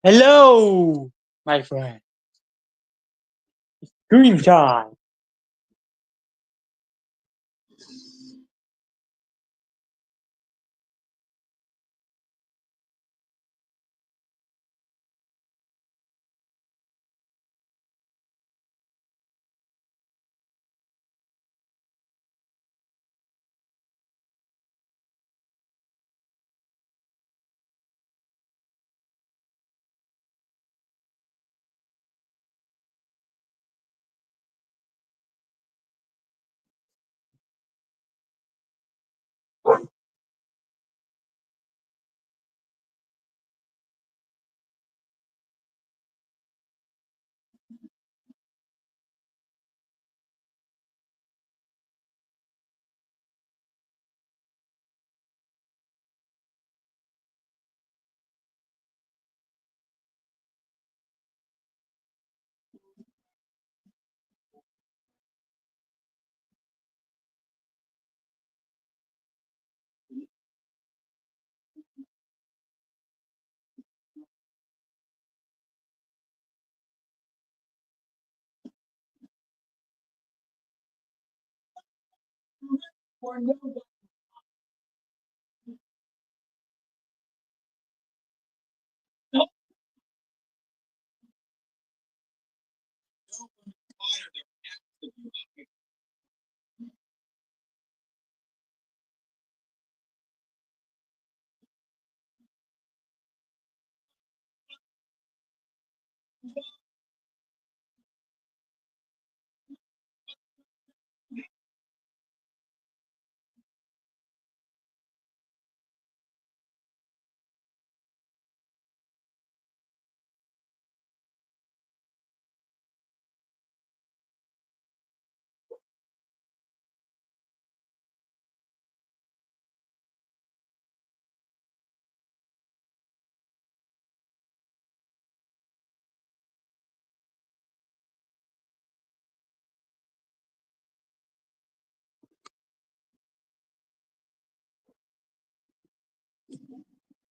Hello, my friend. Dream time.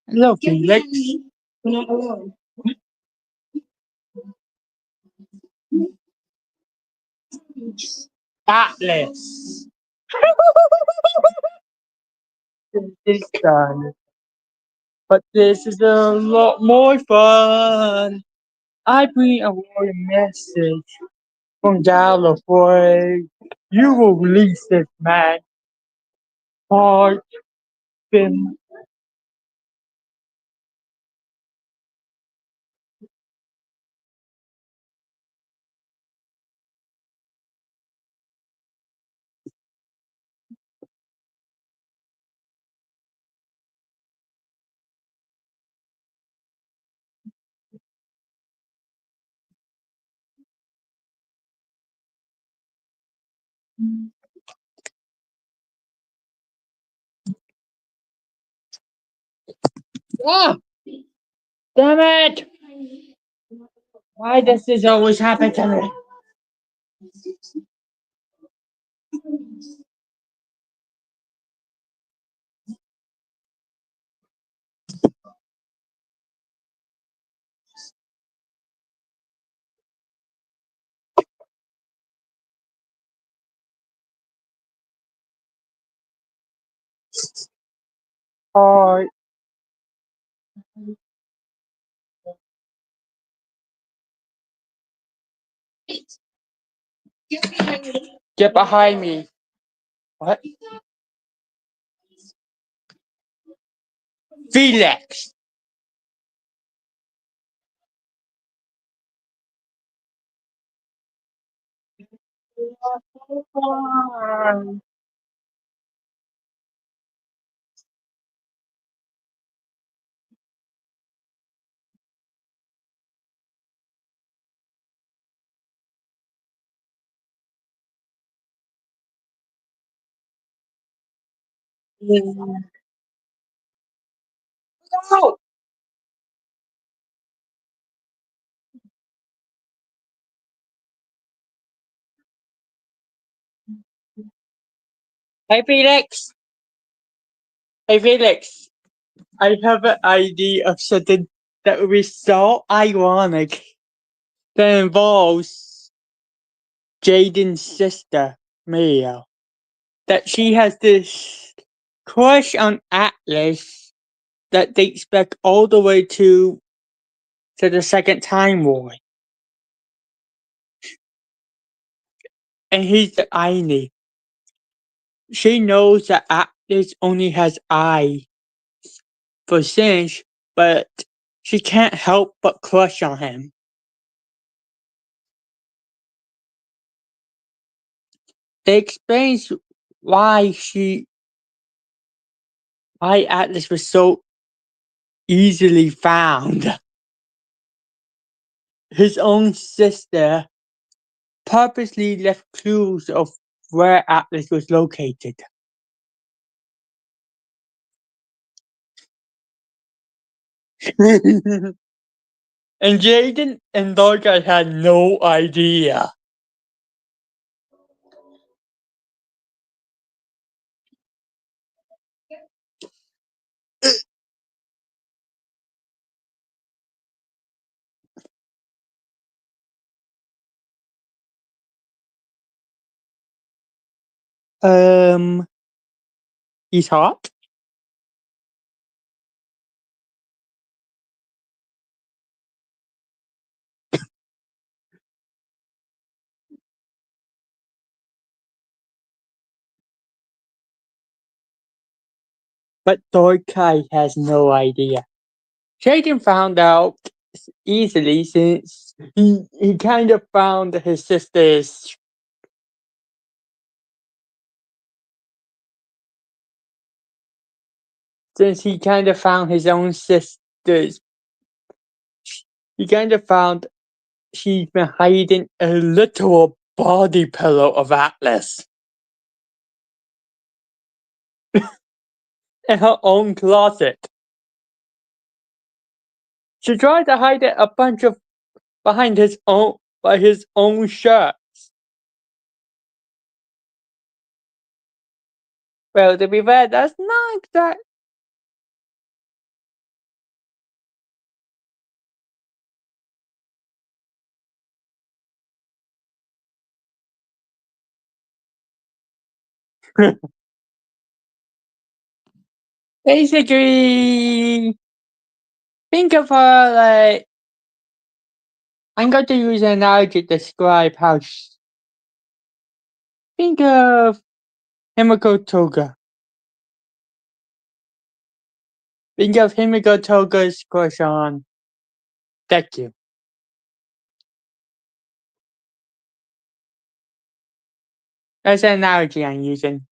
Hello, Felix. Atlas. This is done. But this is a lot more fun. I bring a warrior message from Gallifrey. You will release this man. Heart been. Oh, damn it! Why does this always happen to me? Heart. Get behind me. What? Felix! No! Hey Felix! Hey Felix! I have an idea of something that would be so ironic that involves Jaden's sister, Mia. That she has this crush on Atlas that dates back all the way to the Second Time War. And here's the irony. She knows that Atlas only has eyes for Singe, but she can't help but crush on him. It explains why Atlas was so easily found. His own sister purposely left clues of where Atlas was located. And Jaden and Dorcas had no idea. He's hot. But Dorcas has no idea. Jaden found out easily since he kind of found his sister's. Since he kind of found his own sister's. He kind of found she's been hiding a literal body pillow of Atlas in her own closet. She tried to hide it a bunch of behind his own shirt. Well, to be fair, that's not exact. Basically, think of her like I'm going to use an analogy to describe how. Think of Himiko Toga. Think of Himiko Toga's crush on Deku. That's an analogy I'm using.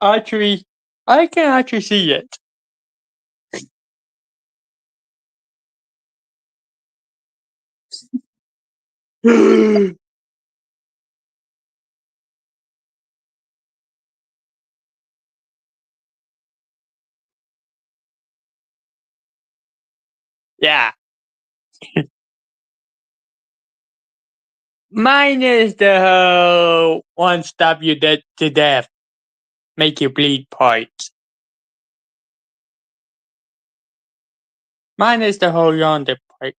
Actually, I can actually see it. Yeah. Mine is the whole one stab you dead to death, make you bleed part. Mine is the whole yonder part.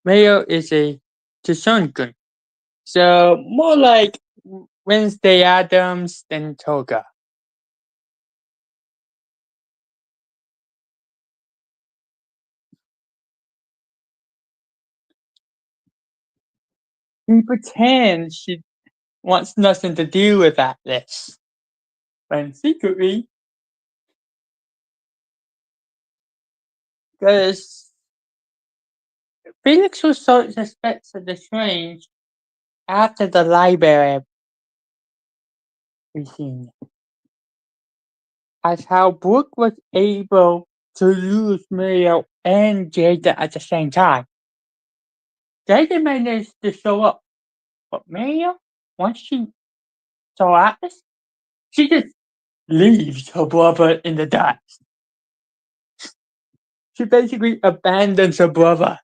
Mayo is a Tsushungun. So more like Wednesday Adams than Toga. He pretends she wants nothing to do with Atlas. When secretly, because Felix was so suspects of the strange after the library scene. As how Brooke was able to lose Mario and Jada at the same time. Jada managed to show up, but Mario, once she saw Atlas, she just leaves her brother in the dust. She basically abandons her brother.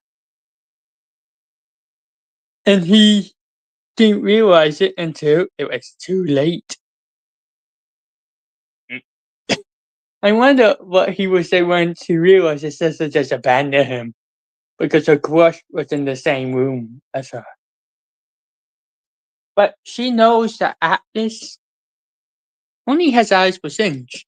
And he didn't realize it until it was too late. I wonder what he would say when she realized his sister just abandoned him because her crush was in the same room as her. But she knows that Atlas only has eyes for things.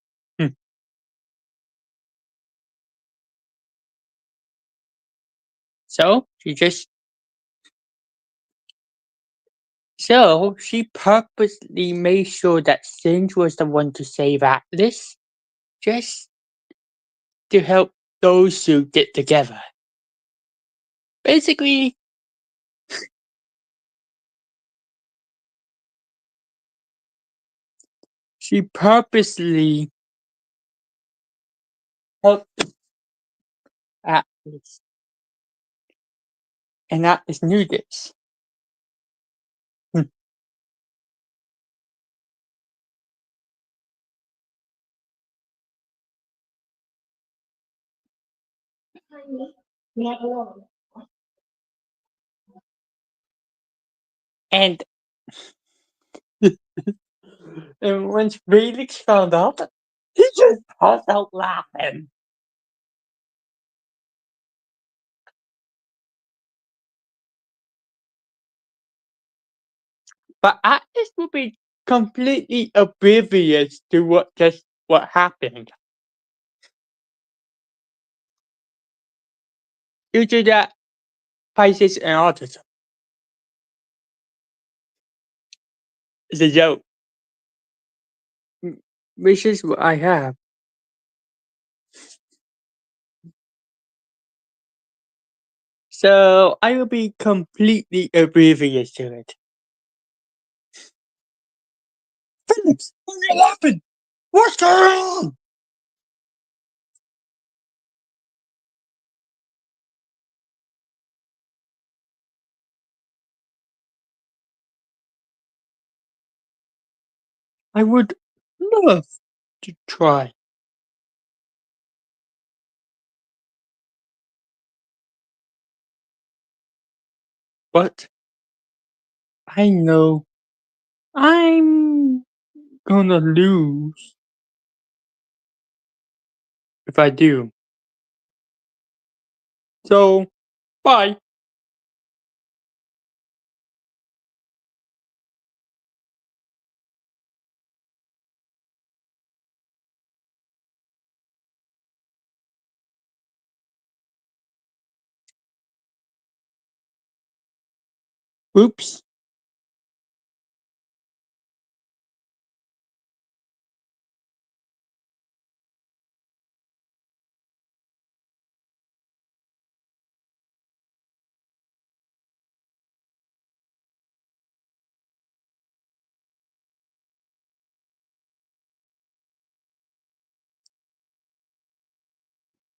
So she purposely made sure that Singe was the one to save Atlas, just to help those two get together. Basically, she purposely helped Atlas, and Atlas knew this. And and when Felix found out, he just burst out laughing. But Atlas would be completely oblivious to what happened. Due to that Pisces and autism. It's a joke. Which is what I have. So I will be completely oblivious to it. Felix, what are you laughing? What's going on? I would love to try. But I know I'm gonna lose if I do. So, bye. Oops.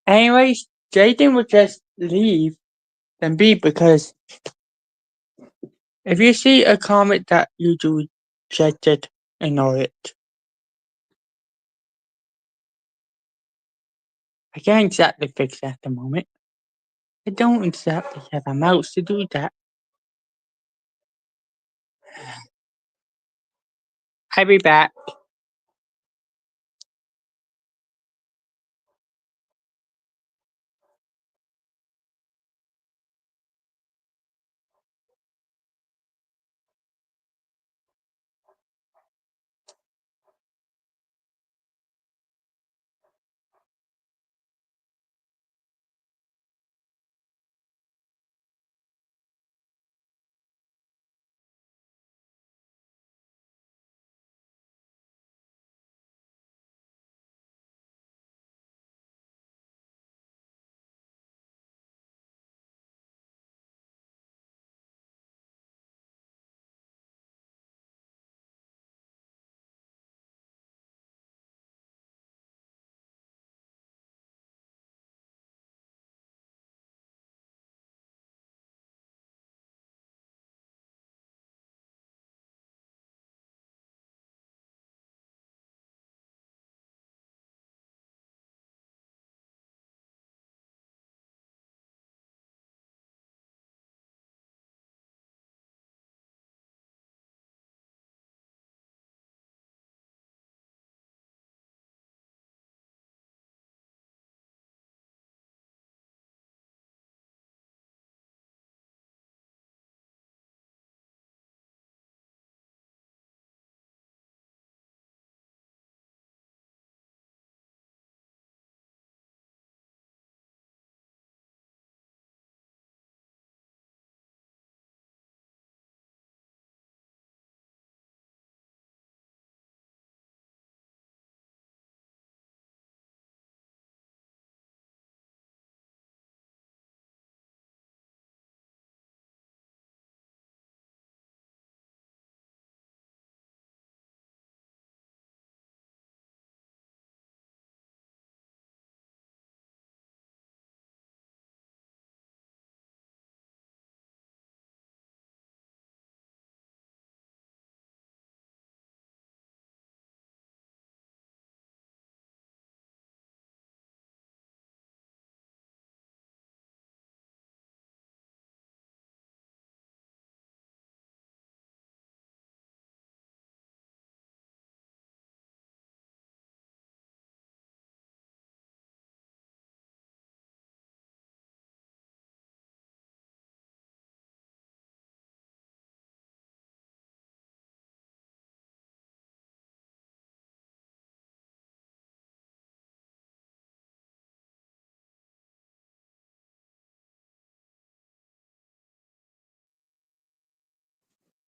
Anyways, Jaden would just leave and be because if you see a comment that you do rejected, ignore it. I can't exactly fix that at the moment. I don't exactly have a mouse to do that. I'll be back.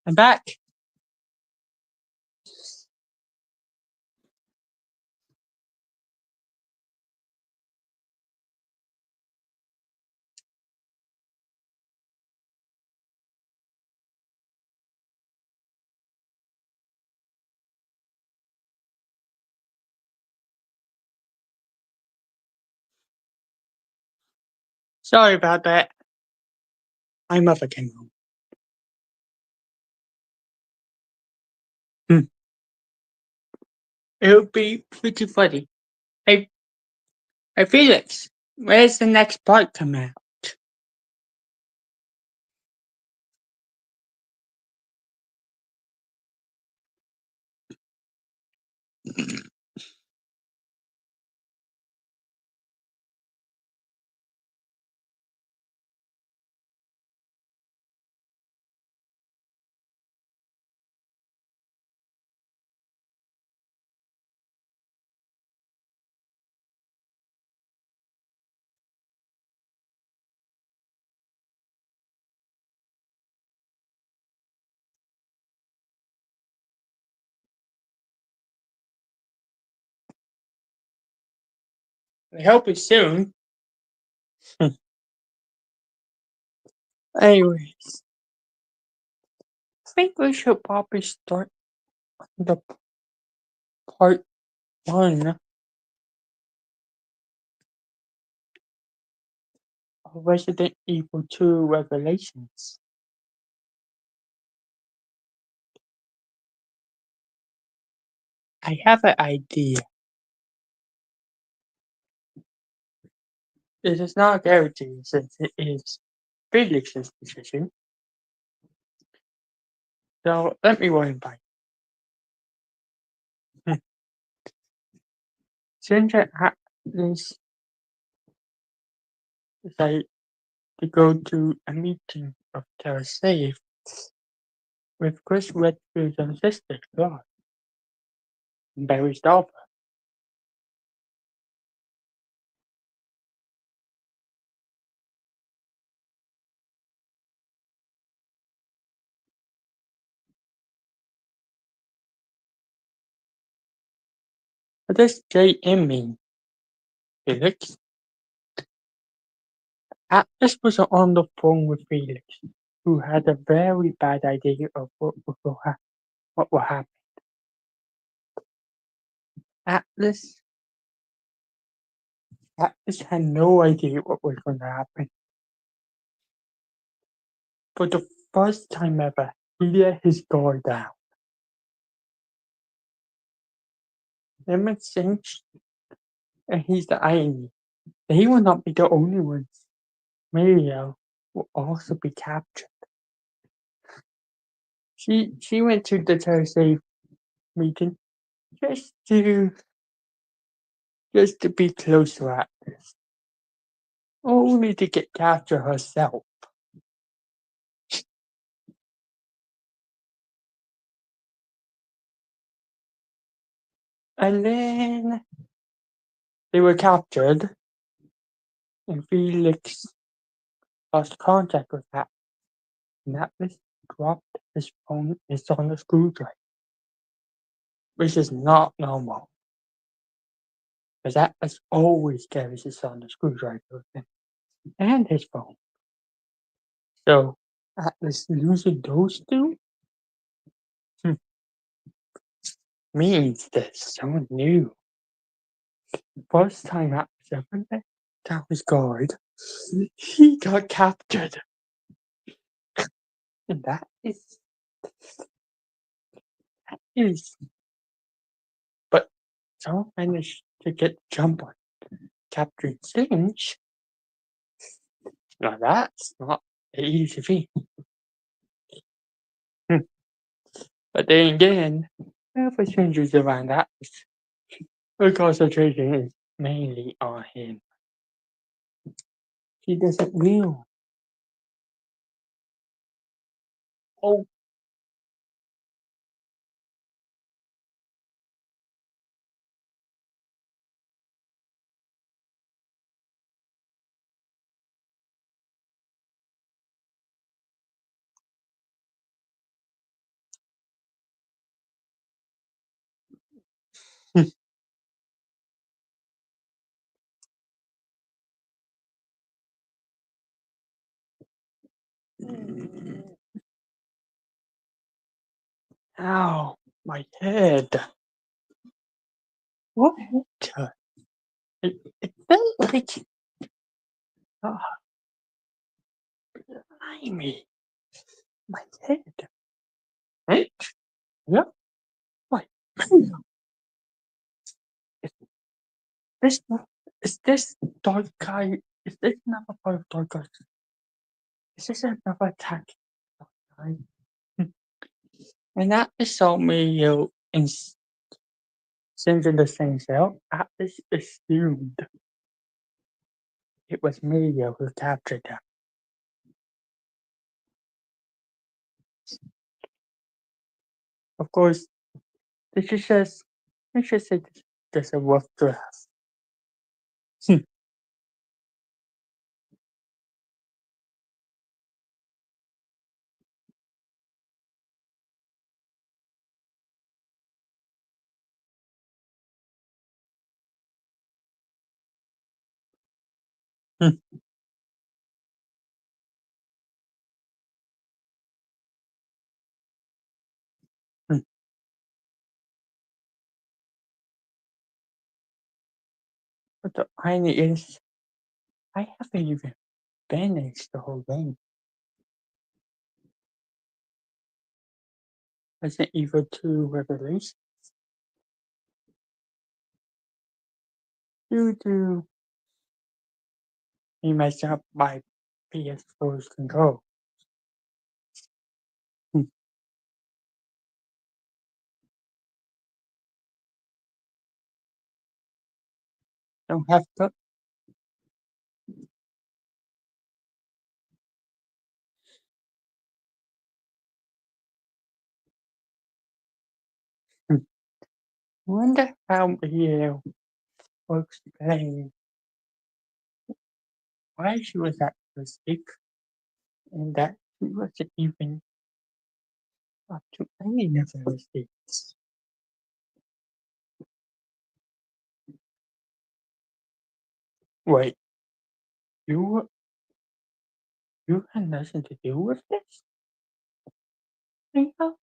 I'm back. Sorry about that. My mother came home. It'll be pretty funny. Hey, hey Felix, where's the next part coming out? I hope it's soon. Anyways, I think we should probably start the part 1 of Resident Evil 2 Revelations. I have an idea. It is not guaranteed since it is Felix's decision. So let me run by. Since this decided to go to a meeting of Terra Safe with Chris Redfield's sister, Claude, and Barry Stolper. What does JM mean, Felix? Atlas was on the phone with Felix, who had a very bad idea of what will happen. Atlas had no idea what was going to happen. For the first time ever, he let his guard down. That makes sense. And he's the irony. They will not be the only ones. Mario will also be captured. She went to the Thursday meeting just to be close to Atlas. Only to get captured herself. And then they were captured, and Felix lost contact with Atlas. And Atlas dropped his phone on the screwdriver, which is not normal. Because Atlas always carries his on the screwdriver with him, and his phone. So Atlas losing those two means that someone new. First time Atlas ever let down his guard, he got captured. And that is. But someone managed to get the jump on capturing Stinge. Now that's not an easy feat. But then again, the strangers around Atlas, the concentration is mainly on him. He doesn't realize. Oh, Ow, my head. What hit her? It felt like, oh, blimey, my head. Hey, yeah, what? Is this not, is this dark guy, is this another part of dark guy? Is this another attack? Dark guy? And that is so me, in since in the same cell, I just assumed it was me who captured them. Of course, this is just, let's just say this is just a rough draft. But the irony is, I haven't even finished the whole game. Resident Evil 2 Revelation due to me messing up my PS4's control. Hmm, Don't have to. Hmm, Wonder how the folks playing why she was actually sick and that she wasn't even up to any of the mistakes. Wait, you you had nothing to do with this? Mio?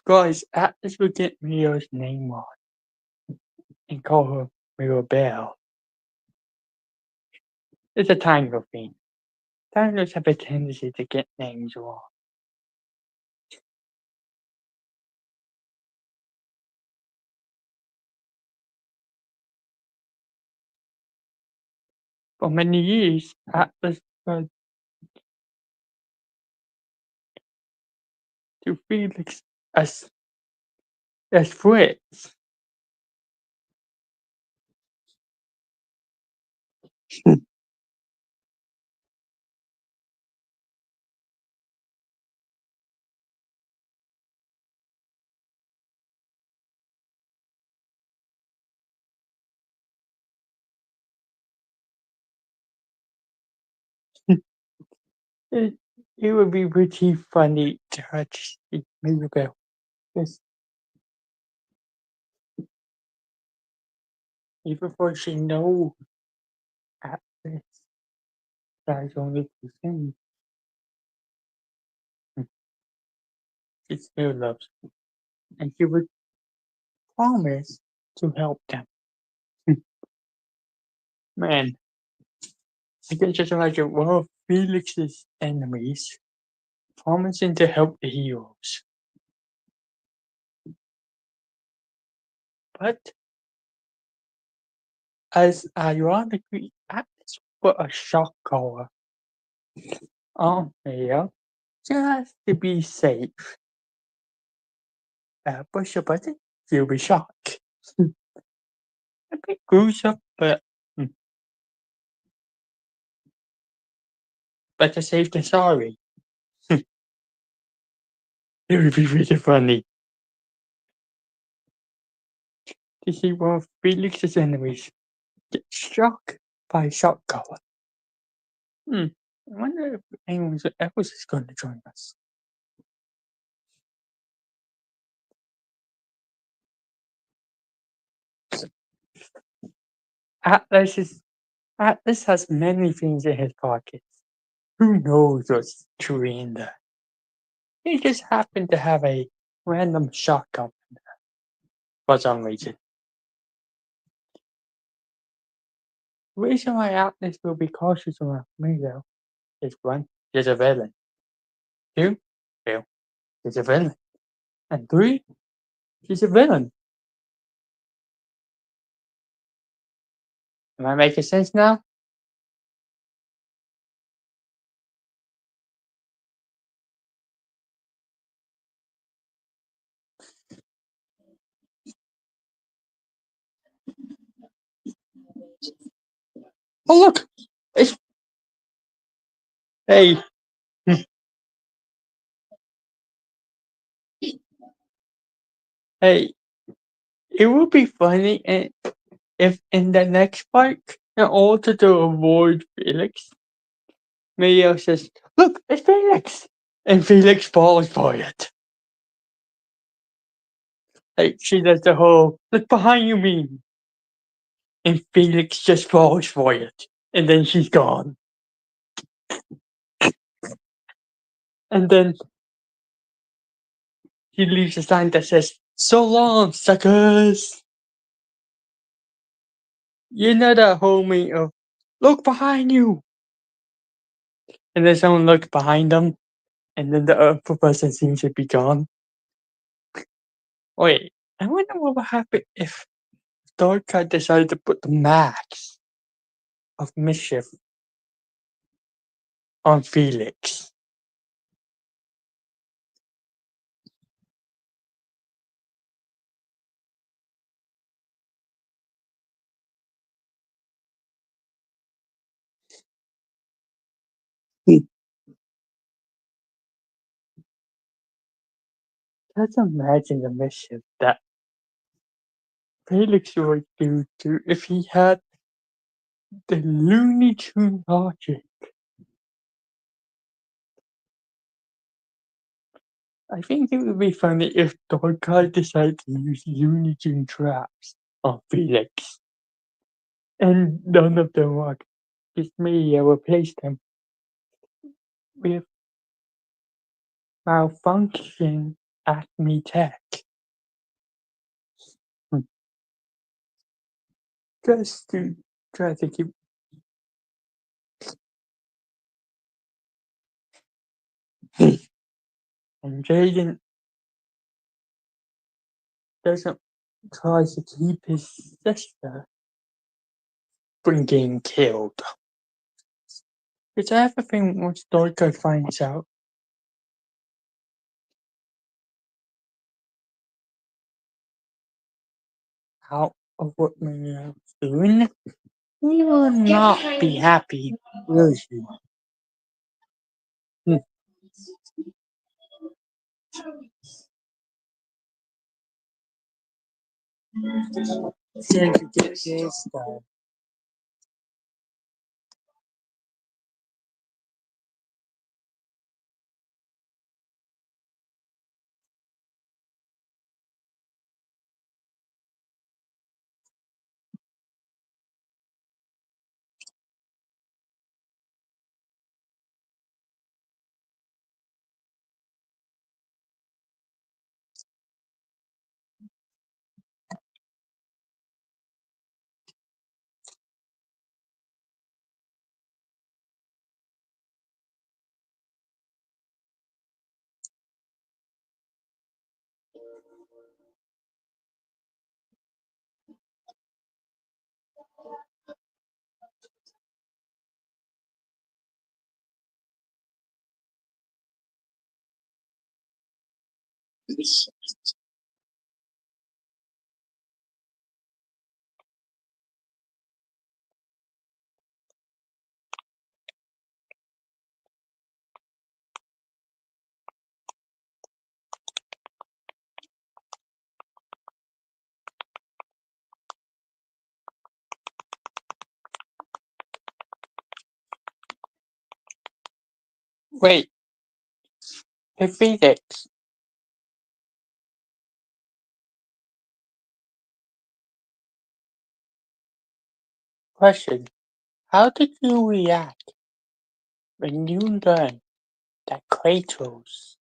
Guys, at this we get Mio's name wrong and call her Mio Bell. It's a tango thing. Tangos have a tendency to get names wrong. For many years, Atlas referred to Felix as Fritz. it, it would be pretty funny to touch Mirabelle. Because even though she knows Atlas dies only to him, she still loves him. And she would promise to help them. Man, I can just imagine one of Felix's enemies promising to help the heroes. But as ironically, Atlas put a shock collar on Mia just to be safe. Push a button, she'll be shocked. A bit gruesome, but better safe than sorry. It would be really funny to see one of Felix's enemies get shocked by a shock collar. I wonder if anyone else is going to join us. Atlas is Atlas has many things in his pockets. Who knows what's truly in there? He just happened to have a random shotgun for some reason. The reason why Atlas will be cautious around me, though, is one, he's a villain. Two, well, he's a villain. And three, he's a villain. Am I making sense now? Oh, look! It's. Hey. Hey. It would be funny if in the next part, in order to avoid Felix, Mario says, "Look, it's Felix!" And Felix falls for it. Like, she does the whole, "Look behind you" meme. And Felix just falls for it. And then she's gone. And then he leaves a sign that says, "So long, suckers!" You know that whole meme of, "Look behind you!" And then someone looks behind them, and then the other person seems to be gone. Wait, I wonder what would happen if Darkrai decided to put the max of mischief on Felix. Just imagine the mischief that Felix would do to if he had the Looney Tune logic. I think it would be funny if Darkrai decided to use Looney Tune traps on Felix. And none of them work. Just me, I replaced them with malfunction Acme Tech. Just to try to keep. And Jaden doesn't try to keep his sister from getting killed. Because I have a thing once Darko finds out out of what Maria's doing, he will not be happy, will he? Hmm. Trying to get his guy. Wait, hey Felix, question. How did you react when you learned that Kratos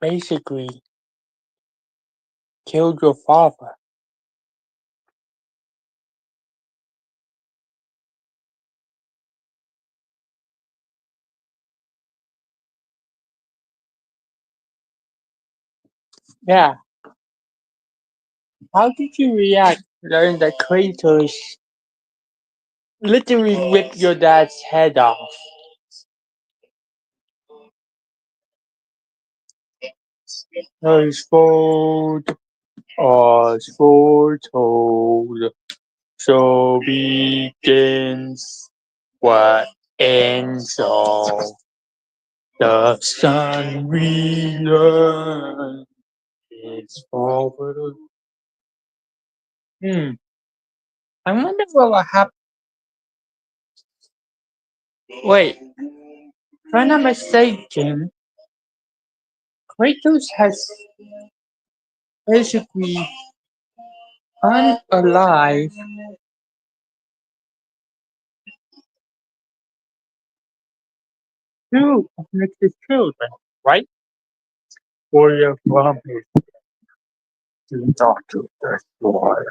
basically killed your father? Yeah. How did you react learning that Kratos literally ripped your dad's head off? As foretold, as foretold, so begins what ends all. The sun we learn is forward. Hmm. I wonder what will happen. Wait, if I'm not mistaken, Kratos has basically unalive two of Nix's children, right? Warrior from his daughter destroyer.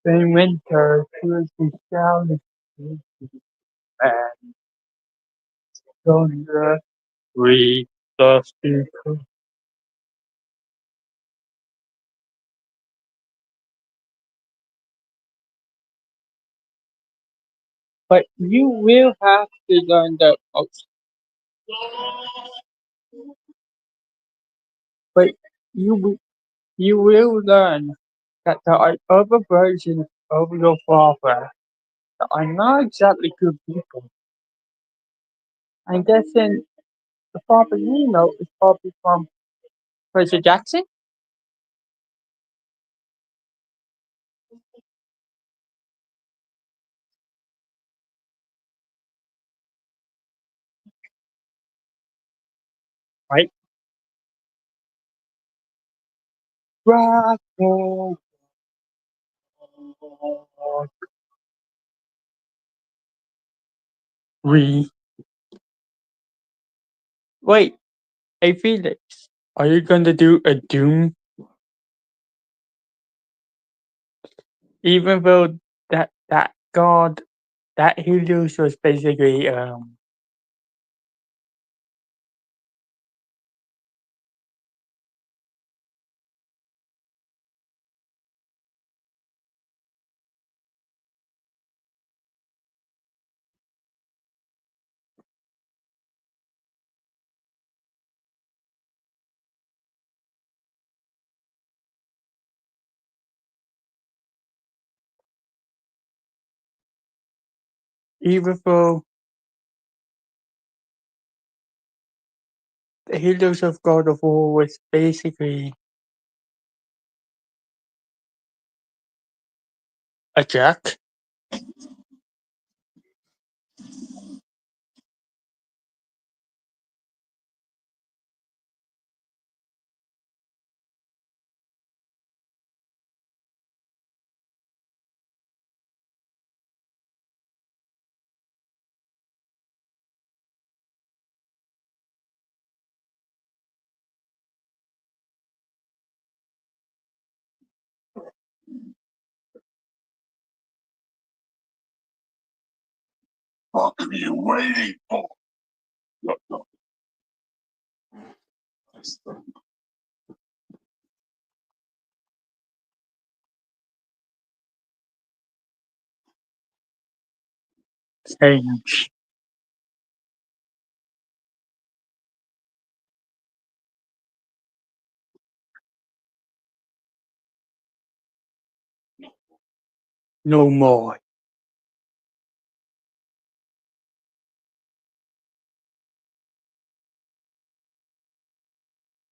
Then winter to the shouting and thunder we the speaker. But you will have to learn the most. But you will learn that there are other versions of your father that are not exactly good people. I'm guessing the father you know is probably from Percy Jackson, right? Bravo. We wait, hey Felix, are you gonna do a Doom? Even though that god that Helios was basically even though the Helios of God of War was basically a jerk. What are you waiting for? Change. No more.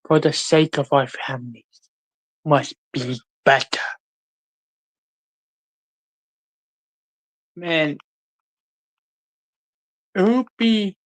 For the sake of our families, must be better. Man, it would be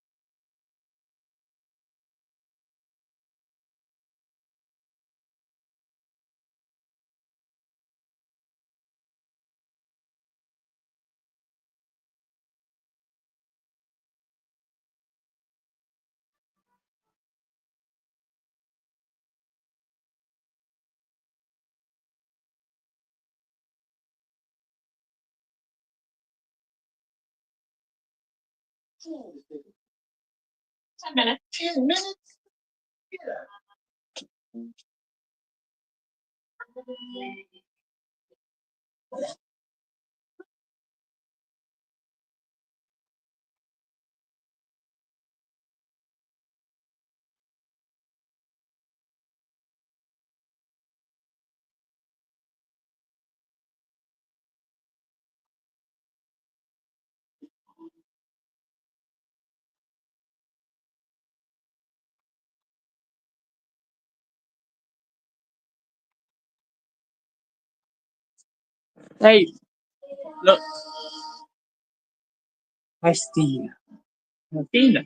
Hey, look, Christina. Christina.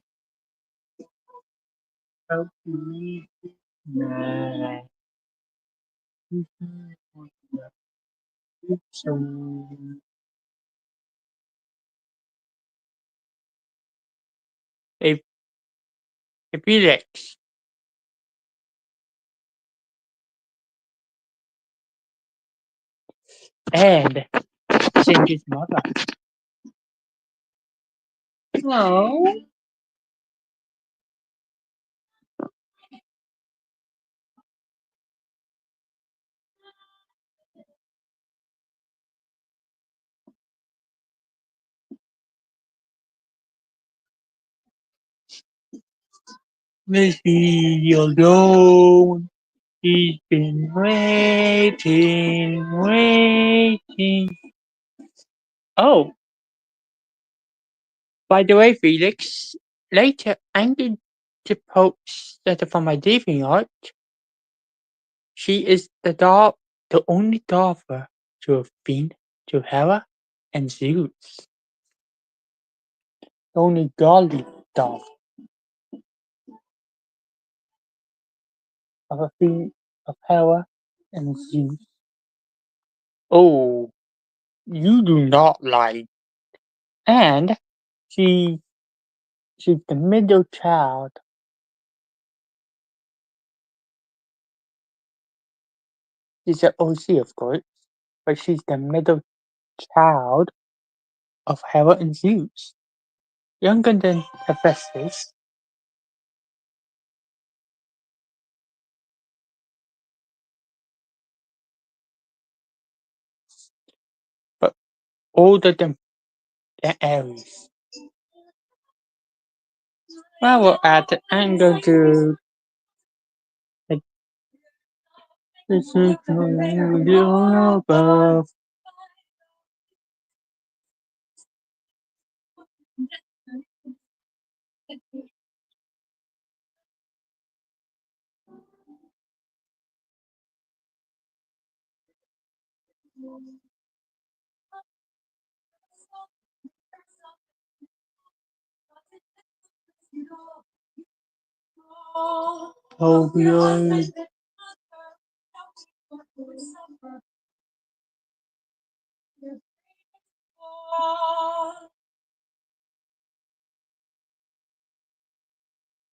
Help me. Nah. So, hey, hey, Felix. And Cindy's mother. No. Miss me alone. He's been waiting. Oh, by the way, Felix, later I'm going to post that from my living art. She is the only daughter to have been to Hera and Zeus. The only godly daughter of a queen of Hera and Zeus. Oh, you do not lie. And she she's the middle child. She's an OC, of course, but she's the middle child of Hera and Zeus. Younger than Hephaestus, but older than Ares. Well, we're at the angle to like, this is the above. Opioid.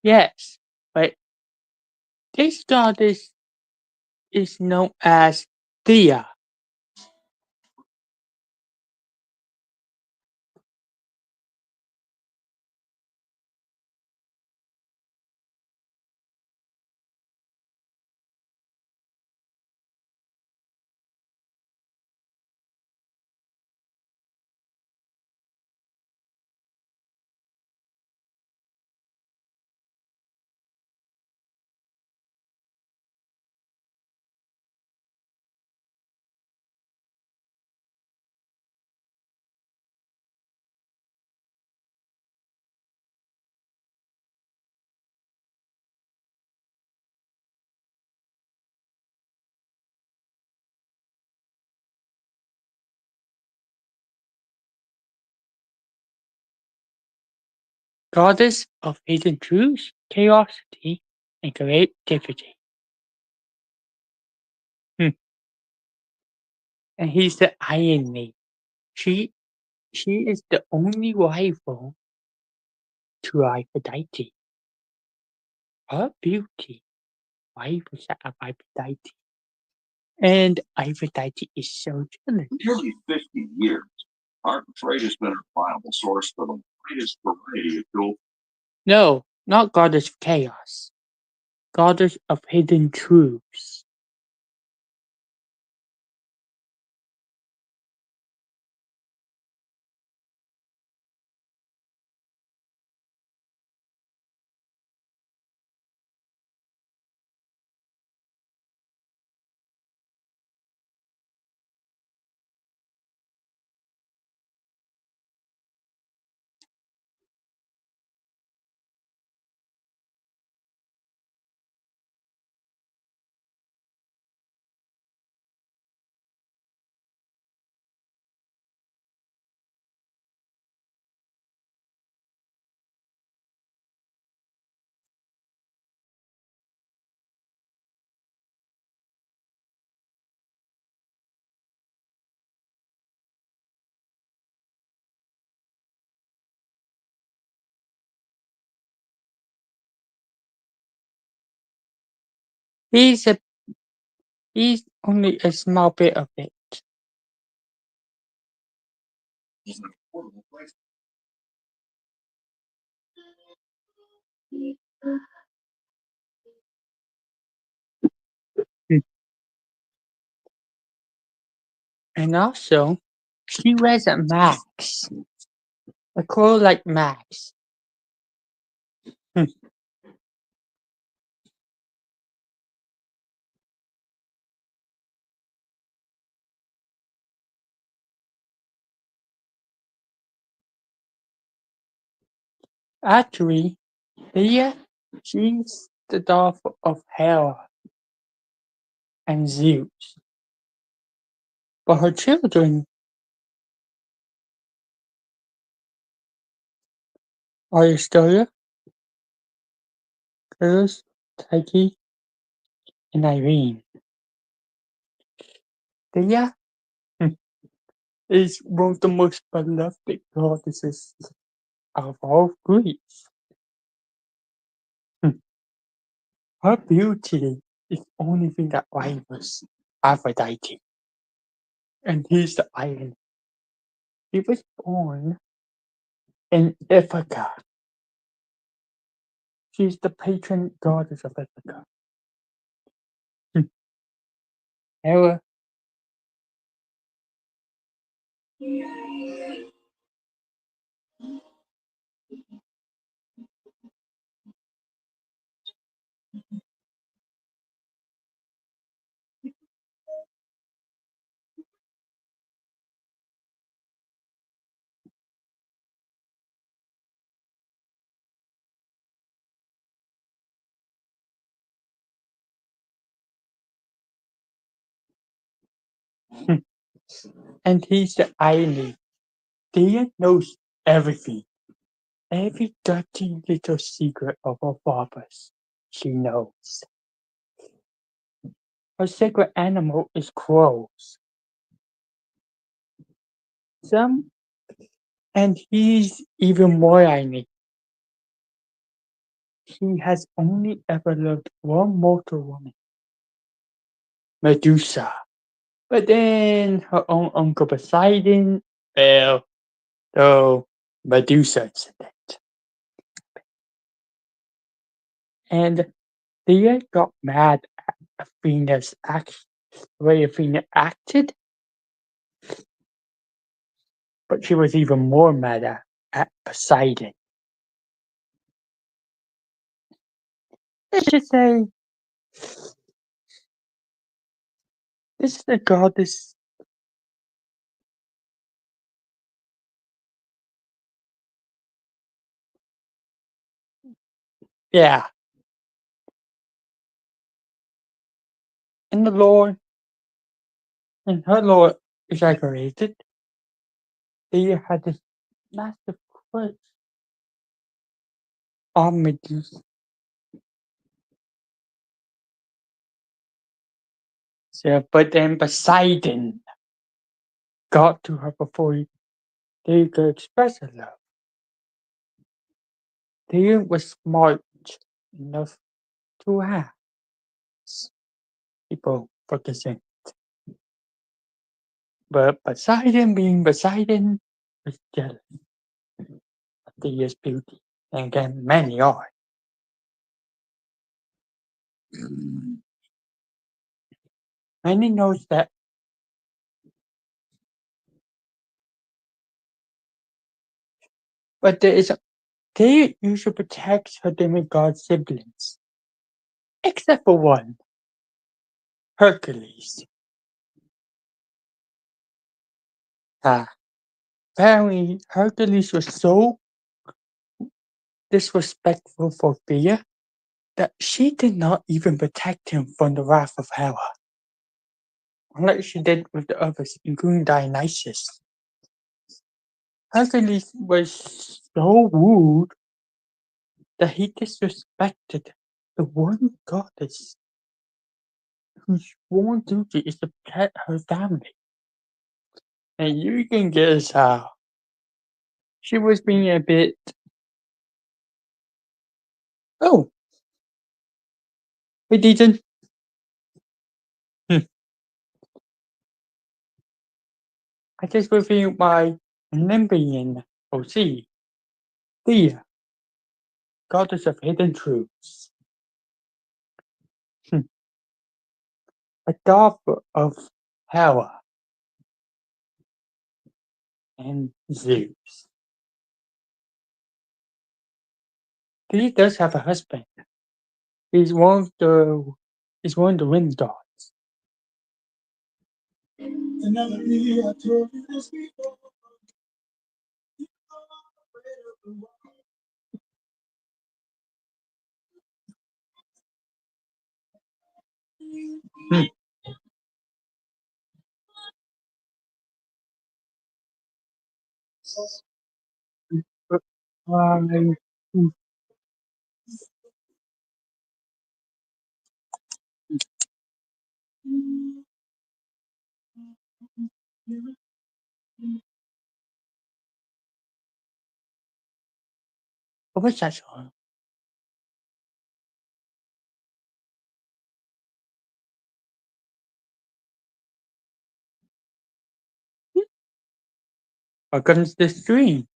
Yes, but this goddess is known as Thea. Goddess of hidden truths, curiosity, and creativity. Hmm. And he's the Iron Maiden. She she is the only rival to Aphrodite. Her beauty rivals that of Aphrodite. And Aphrodite is so jealous. No, not goddess of chaos. Goddess of hidden truths. He's a he's only a small bit of it. Mm. And also, she wears a mask. A clothes like mask. Hmm. Actually, Leah, she's the daughter of Hera and Zeus. But her children are Astoria, Curtis, Tyche, and Irene. Leah is one of the most beloved goddesses of all Greece. Hmm. Her beauty is the only thing that rivals Aphrodite. And here's the irony. He was born in Ithaca. She's the patron goddess of Ithaca. Hmm. Hera, and here's the irony. Thea knows everything. Every dirty little secret of her father's. She knows. Her sacred animal is crows. Some, and he's even more irony. He has only ever loved one mortal woman, Medusa. But then her own uncle Poseidon, well, the Medusa incident. And Thea got mad at Athena's the way Athena acted, but she was even more mad at Poseidon. Let's just say this is the goddess. Yeah, and the Lord and her Lord exaggerated. Thea had this massive crush on Medusa. So, but then Poseidon got to her before they could express her love. Thea was smart enough to ask people for consent. But Poseidon, being Poseidon, was jealous. mysterious beauty, and again, many are. Many knows that, but they usually protect her demigod siblings, except for one, Hercules. Ah, apparently Hercules was so disrespectful for Thea that she did not even protect him from the wrath of Hera, unlike she did with the others, including Dionysus. Hercules was so rude that he disrespected the one goddess whose sworn duty is to protect her family. And you can guess how. She was being a bit. Oh, hey, Deaton. Hmm. I just reviewed my Olympian OC, Thea, goddess of hidden truths. Hmm. A daughter of Hera and Zeus. Thea does have a husband. He's one of the he's one of the wind gods. Hmm. Um, what was that song? Against the Stream.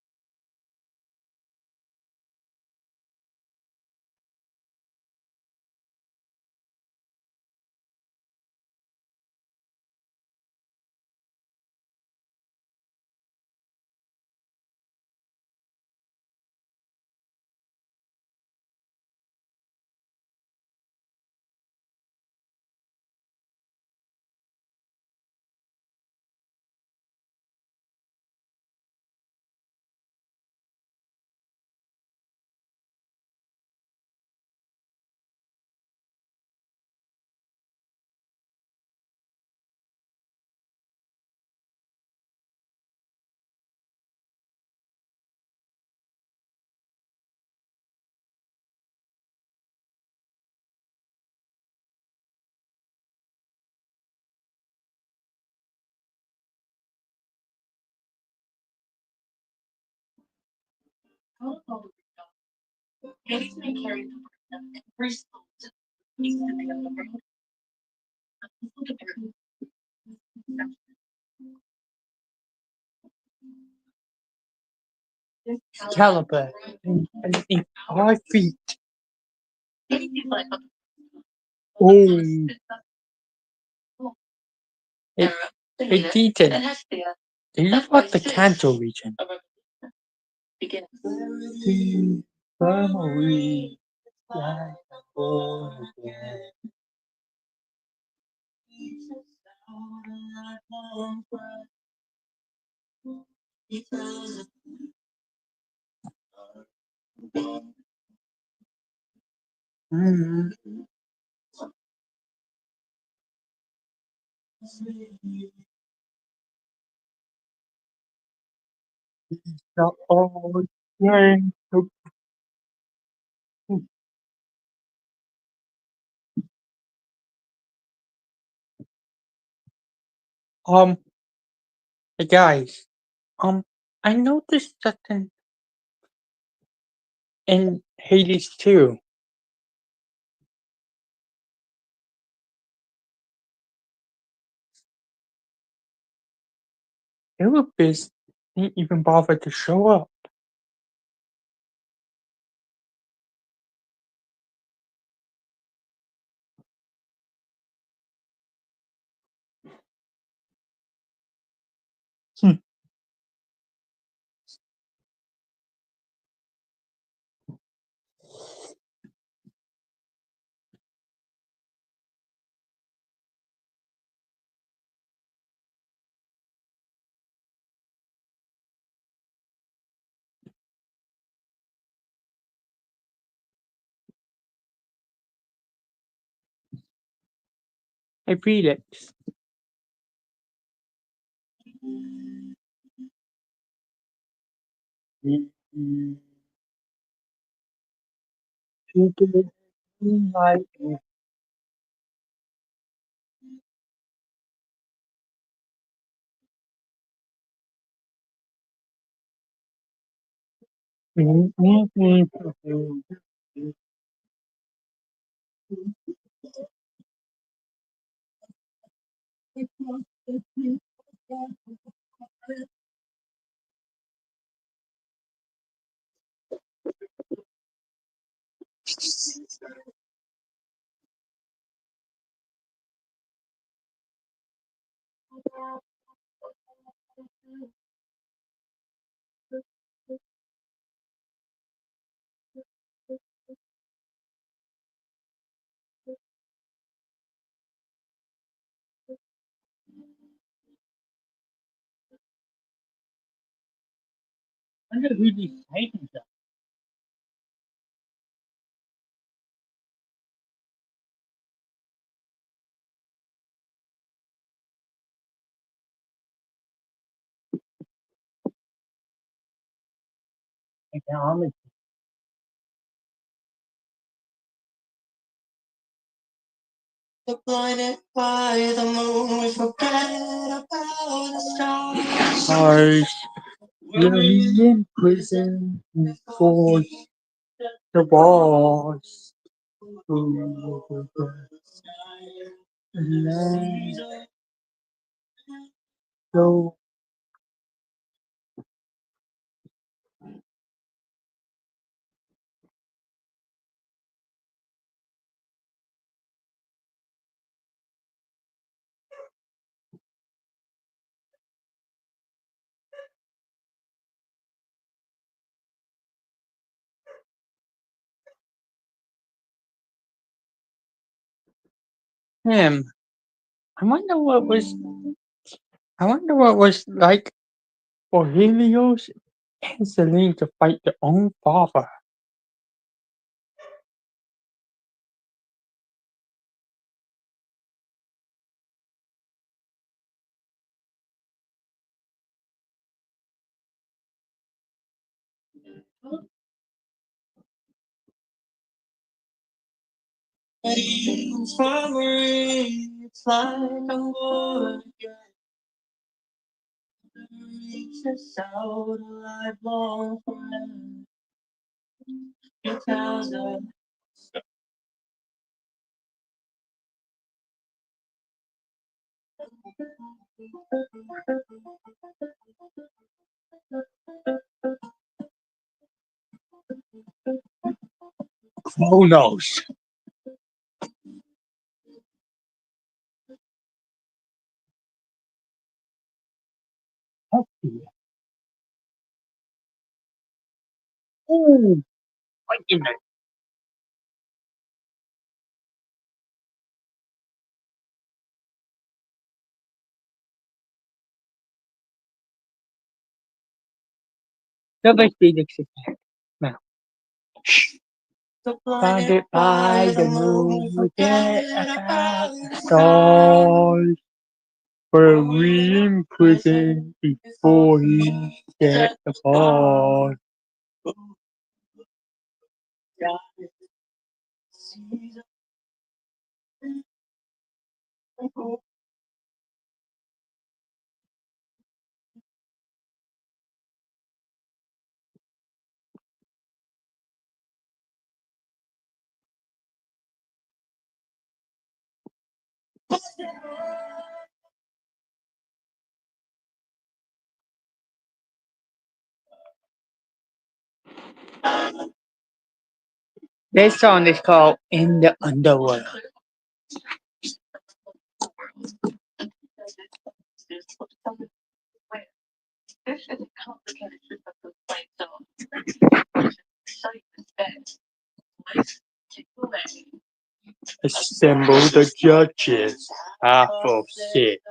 Caliber and 5 feet. Oh, it, it detailed. Do you want the Kanto region? Family, like born again. Mm, the old train to- Um, hey guys, I noticed that in Hades too, Erebus didn't even bother to show up. Hmm. Hey, Felix. Mm, you can like me. Mm, mm, mm, mm, I wonder who these Titans are. Like, how blinded by the moon, we forget about the stars. You're in prison for the boss. So, him. I wonder what was. I wonder what was like for Helios and Selene to fight their own father. It's like I'm born again. Reaches out alive long forever. It tells us Chronos. Ooh, wait a minute. Double Felix attack. Now. Blinded by the moon, forget about the stars. Were we in prison before he set the ball? This song is called In the Underworld. Assemble the judges, half of six,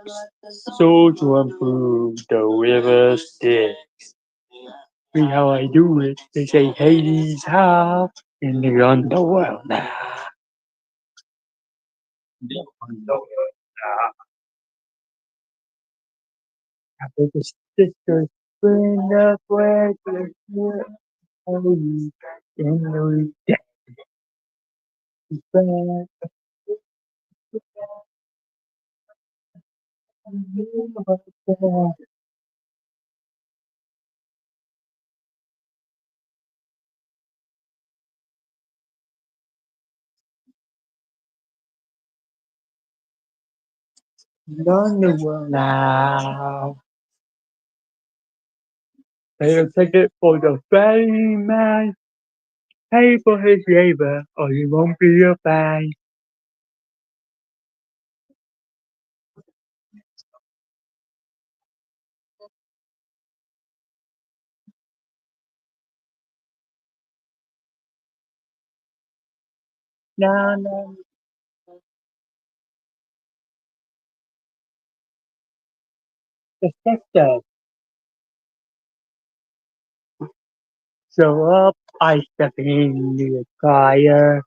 so to improve the river Styx. See how I do it? They say Hades half in the underworld now. The underworld now. After the sisters bring the bread to the Hades in the dead. Underworld now. Pay a ticket for the ferryman. Pay for his labor, or he won't be a fan. No, no, the sister. Show up, I step in the fire.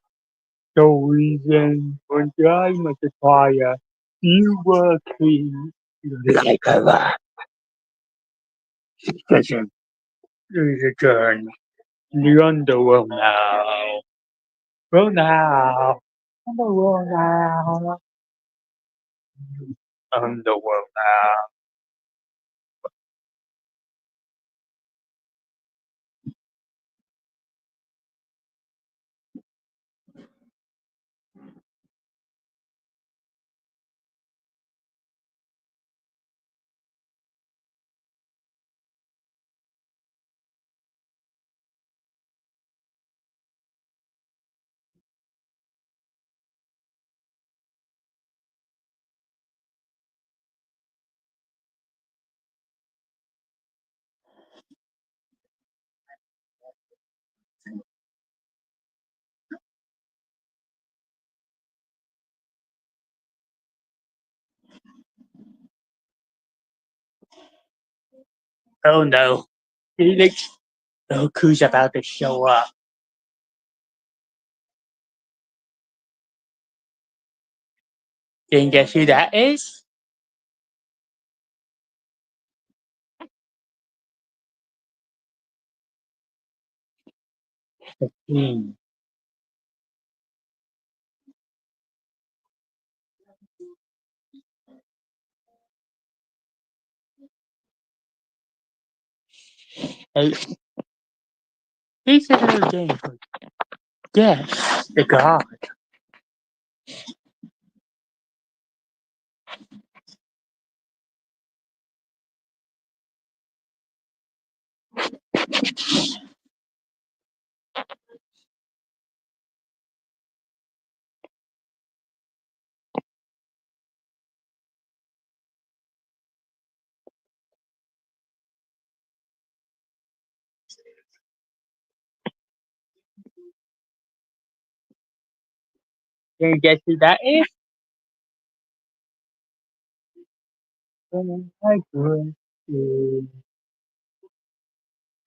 The reason for I must fire. You were king. Like a rat. Succession is a turn. The underworld now. Well now. Underworld now. Underworld now. Oh no. Felix, look who's about to show up. Can you guess who that is? Hmm. Hey, he's a little game. Yes, the god. Can you guess who that is? I could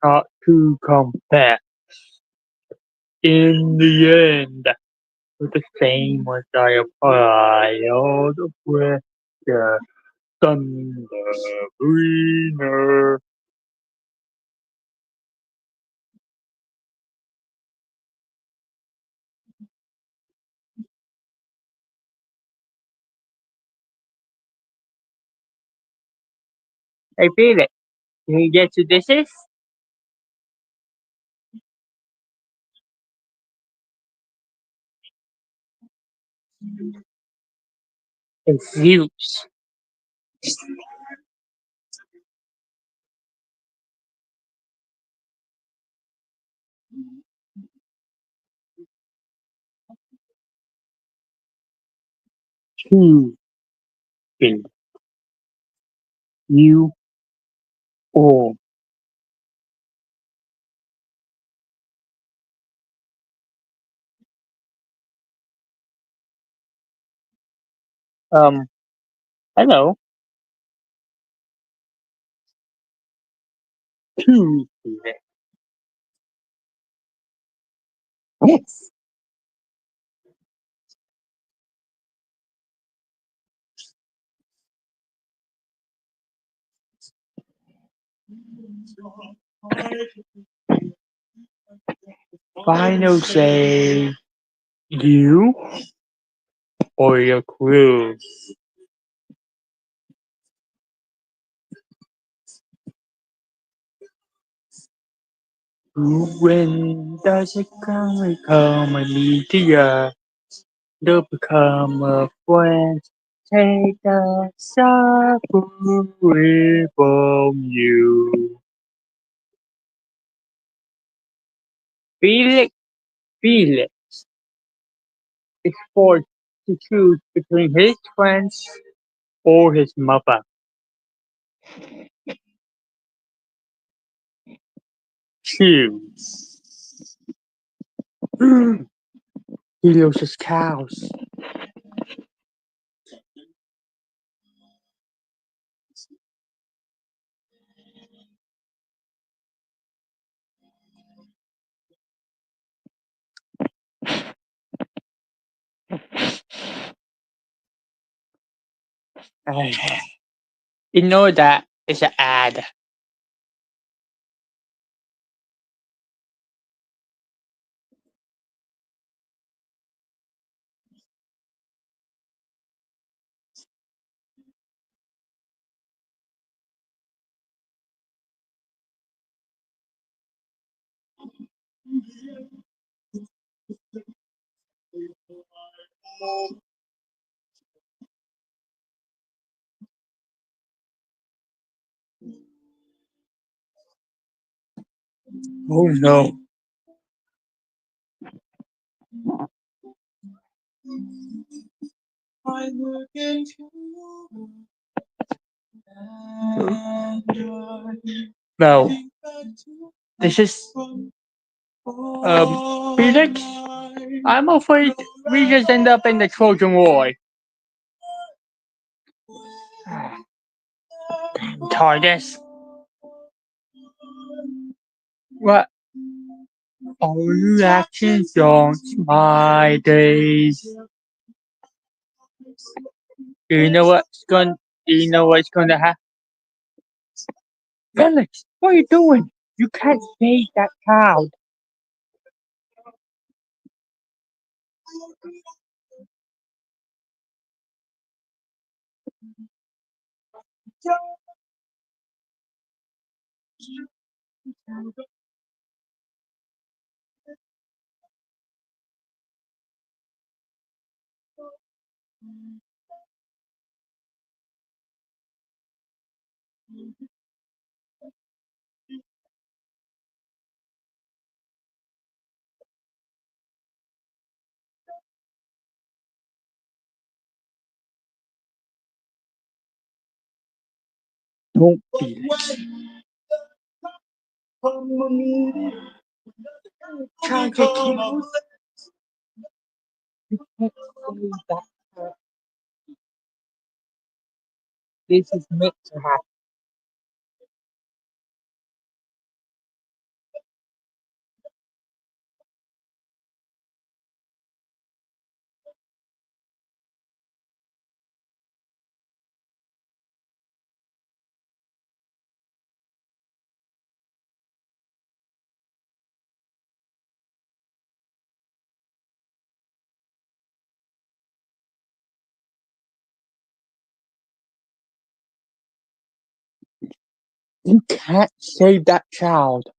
not to compare. In the end, with the same was I applied with the thunder greener. I feel it. Can you guess who this is? It's Zeus. Two things. You Oh, um, hello. Tuesday. Yes. Final say you or your crew. When does it come and meet ya? To become a friend. Take a suffering from you. Felix, Felix is forced to choose between his friends or his mother. Choose. He loses cows. Ignore that. It's an ad. Oh no. No. This is Felix. I'm afraid we just end up in the Trojan War. TARDIS. What are your actions on my days? Do you know what's going? Do you know what's going to happen? Felix, what are you doing? You can't save that child. Don't Felix. Trying to kill that. This is meant to happen. You can't save that child.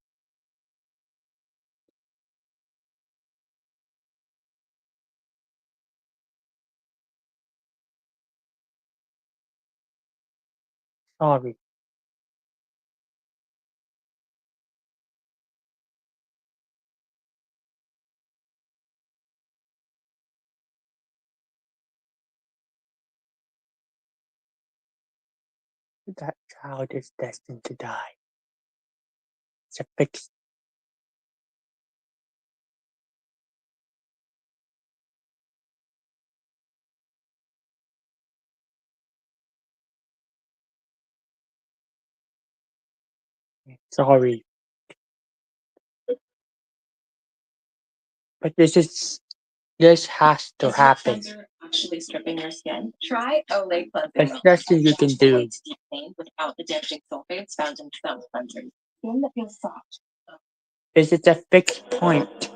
Sorry. That child is destined to die. It's a fixed. Sorry, but this has to happen. Actually stripping your skin. Try Olay cleansing. There's nothing you can do. Deep pain without the damaging sulfates found in some cleansers. Skin that feels soft. Is it a fixed point?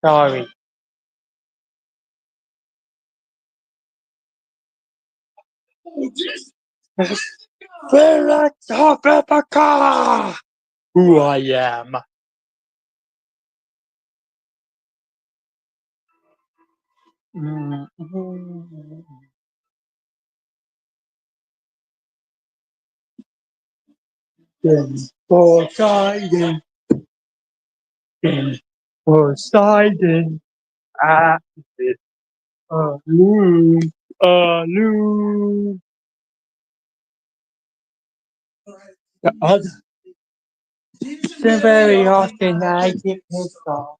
Sorry. Felix of Africa! Who I am. Then Poseidon, then Poseidon, ah, loom, loom. The other, so very often I get pissed off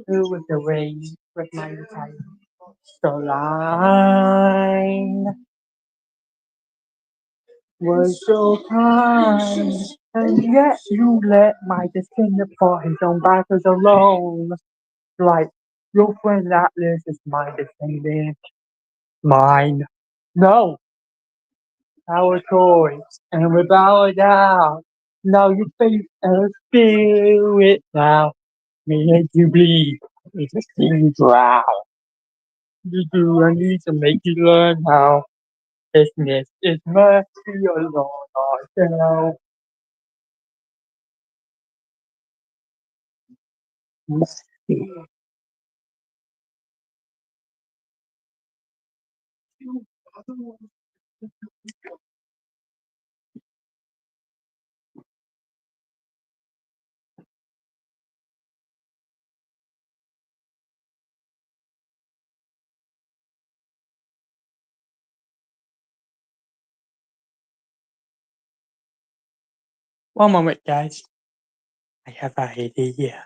with the way with my retirement. The line was so kind, and yet you let my descendant for his own battles alone. Like, your friend Atlas is my descendant. Mine. No, our choice. And without a doubt, now you face and feel it now. Make you bleed. It's a thing drown. You do, I need to make you learn how. Business is mercy alone ourselves. Mercy. One moment, guys. I have an idea.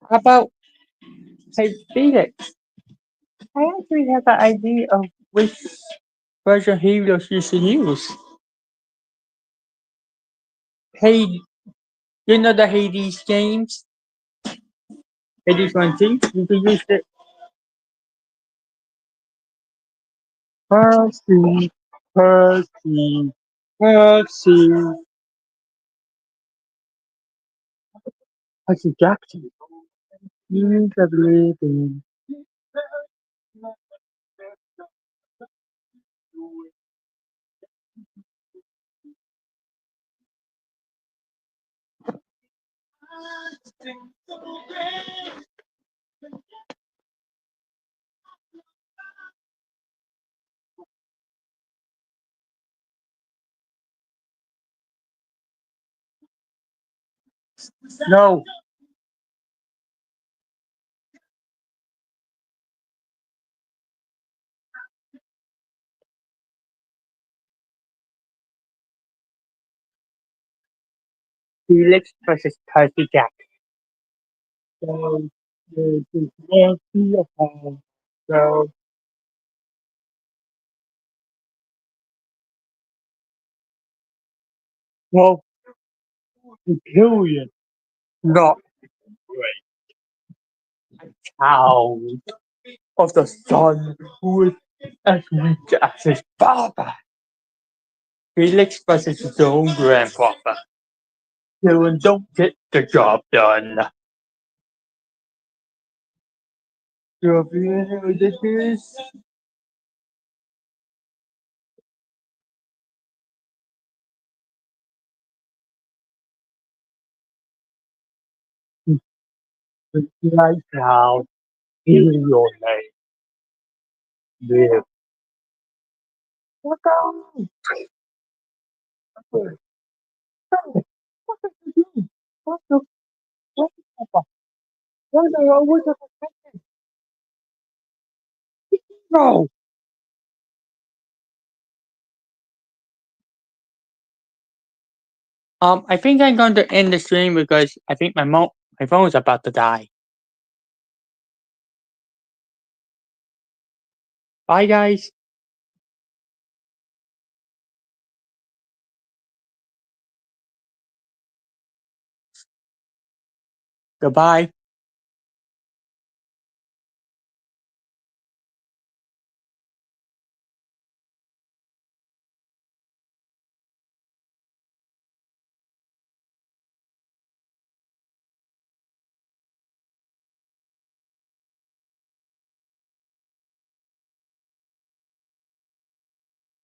How about, hey, Felix? I actually have an idea of which version heroes you should use. Hey, you know the Hades games? Hades 1 2? You can use it. Percy, Percy, Percy. Percy Jackson. You have living. No, Felix versus Percy Jack. So, the Nancy so, well, the period, not child of the son who is as weak as his father. Felix versus his own grandfather. Children don't get the job done. So if you know what this is, right now, hear your name. Live. What the? What the? What the? What the? What the? What the? No. I think I'm going to end the stream because I think my phone is about to die. Bye, guys. Goodbye.